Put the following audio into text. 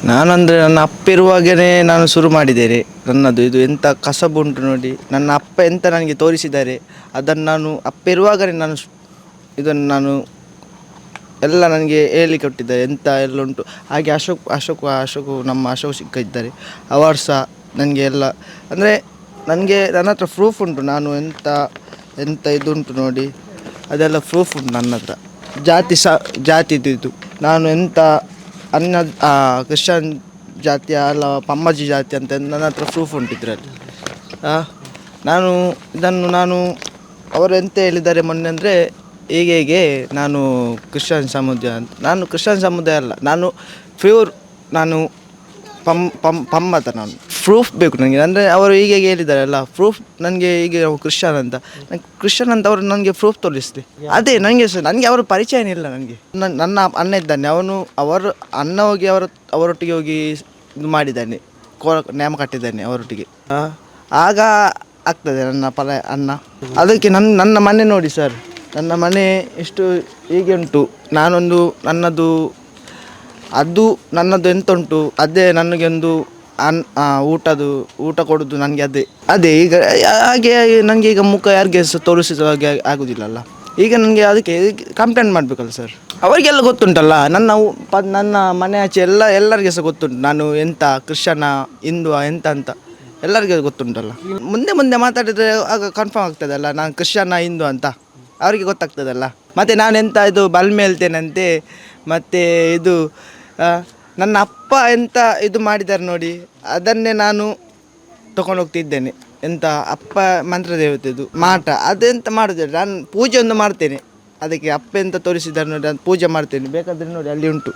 ನಾನಂದರೆ ನನ್ನ ಅಪ್ಪ ಇರುವಾಗಲೇ ನಾನು ಶುರು ಮಾಡಿದ್ದೇನೆ. ನನ್ನದು ಇದು ಎಂಥ ಕಸಬು ಉಂಟು ನೋಡಿ. ನನ್ನ ಅಪ್ಪ ಎಂತ ನನಗೆ ತೋರಿಸಿದ್ದಾರೆ ಅದನ್ನು ನಾನು ಅಪ್ಪ ಇರುವಾಗಲೇ ಇದನ್ನು ನಾನು ಎಲ್ಲ ನನಗೆ ಹೇಳಿಕೊಟ್ಟಿದ್ದಾರೆ ಎಂತ ಎಲ್ಲ ಉಂಟು. ಹಾಗೆ ಅಶೋಕ್ ನಮ್ಮ ಅಶೋಕ್ ಸಿಕ್ಕ ಇದ್ದಾರೆ, ಅವರು ಸಹ ನನಗೆ ಎಲ್ಲ ಅಂದರೆ ನನಗೆ ನನ್ನ ಹತ್ರ ಪ್ರೂಫ್ ಉಂಟು. ನಾನು ಎಂತ ಎಂತ ಇದುಂಟು ನೋಡಿ, ಅದೆಲ್ಲ ಪ್ರೂಫ್ ಉಂಟು ನನ್ನ ಹತ್ರ. ಜಾತಿದು ನಾನು ಎಂತ ಕ್ರಿಶ್ಚಿಯನ್ ಜಾತಿ ಅಲ್ಲ ಪಮ್ಮಜ್ಜಿ ಜಾತಿ ಅಂತ ನನ್ನ ಹತ್ರ ಪ್ರೂಫ್ ಉಂಟು ಇದರಲ್ಲಿ. ನಾನು ಅವರು ಎಂತ ಹೇಳಿದ್ದಾರೆ ಮೊನ್ನೆ ಅಂದರೆ ಹೀಗೆ ನಾನು ಕ್ರಿಶ್ಚಿಯನ್ ಸಮುದಾಯ ಅಂತ. ನಾನು ಕ್ರಿಶ್ಚಿಯನ್ ಸಮುದಾಯ ಅಲ್ಲ, ನಾನು ಪ್ಯೂರ್ ನಾನು ಪಮ್ಮತ. ನಾನು ಪ್ರೂಫ್ ಬೇಕು ನನಗೆ. ಅಂದರೆ ಅವರು ಹೀಗೆ ಹೇಳಿದಾರಲ್ಲ ಪ್ರೂಫ್ ನನಗೆ. ಹೀಗೆ ನಾವು ಕ್ರಿಶ್ಚಿಯನ್ ಅಂತ ಅವರು ನನಗೆ ಪ್ರೂಫ್ ತೋರಿಸ್ಲಿ. ಅದೇ ನನಗೆ ಅವರ ಪರಿಚಯನೇ ಇಲ್ಲ ನನಗೆ. ನನ್ನ ಅಣ್ಣ ಇದ್ದಾನೆ, ಅವರು ಅಣ್ಣ ಹೋಗಿ ಅವರೊಟ್ಟಿಗೆ ಹೋಗಿ ಇದು ಮಾಡಿದ್ದಾನೆ, ನೇಮ ಕಟ್ಟಿದ್ದಾನೆ ಅವರೊಟ್ಟಿಗೆ. ಆಗ ಆಗ್ತದೆ ನನ್ನ ಅಣ್ಣ. ಅದಕ್ಕೆ ನನ್ನ ಮನೆ ನೋಡಿ ಸರ್, ನನ್ನ ಮನೆ ಎಷ್ಟು ಹೀಗೆ ಉಂಟು. ನನ್ನದು ಎಂತ ಉಂಟು ಅದೇ ನನಗೆ ಒಂದು ಊಟ ಕೊಡೋದು ನನಗೆ ಅದೇ ಈಗ. ಹಾಗೆ ನನಗೆ ಈಗ ಮುಖ ಯಾರಿಗೆ ಸಹ ತೋರಿಸಿದ ಹಾಗೆ ಆಗೋದಿಲ್ಲಲ್ಲ. ಈಗ ನನಗೆ ಅದಕ್ಕೆ ಕಂಪ್ಲೇಂಟ್ ಮಾಡಬೇಕಲ್ಲ ಸರ್. ಅವರಿಗೆಲ್ಲ ಗೊತ್ತುಂಟಲ್ಲ, ನನ್ನ ಮನೆ ಆಚೆ ಎಲ್ಲರಿಗೆ ಸಹ ಗೊತ್ತುಂಟು ನಾನು ಎಂತ ಕ್ರಿಶ್ಚಿಯನ ಹಿಂದೂ ಎಂತ ಅಂತ ಎಲ್ಲರಿಗೆ ಗೊತ್ತುಂಟಲ್ಲ. ಮುಂದೆ ಮಾತಾಡಿದರೆ ಆಗ ಕನ್ಫರ್ಮ್ ಆಗ್ತದಲ್ಲ ನಾನು ಕ್ರಿಶ್ಚಿಯನ ಹಿಂದೂ ಅಂತ ಅವರಿಗೆ ಗೊತ್ತಾಗ್ತದಲ್ಲ. ಮತ್ತು ನಾನು ಎಂತ ಇದು ಬಲ್ಮೆ ಹೇಳ್ತೇನಂತೆ. ಮತ್ತು ಇದು ನನ್ನ ಅಪ್ಪ ಎಂತ ಇದು ಮಾಡಿದ್ದಾರೆ ನೋಡಿ, ಅದನ್ನೇ ನಾನು ತಗೊಂಡೋಗ್ತಿದ್ದೇನೆ. ಎಂತ ಅಪ್ಪ ಮಂತ್ರ ದೇವತೆದು ಮಾಟ ಅದೆಂತ ಮಾಡೋದಿಲ್ಲ. ನಾನು ಪೂಜೆ ಒಂದು ಮಾಡ್ತೇನೆ, ಅದಕ್ಕೆ ಅಪ್ಪ ಎಂತ ತೋರಿಸಿದ್ದಾರೆ ನೋಡಿ, ಅದು ಪೂಜೆ ಮಾಡ್ತೇನೆ. ಬೇಕಾದರೆ ನೋಡಿ ಅಲ್ಲಿ ಉಂಟು.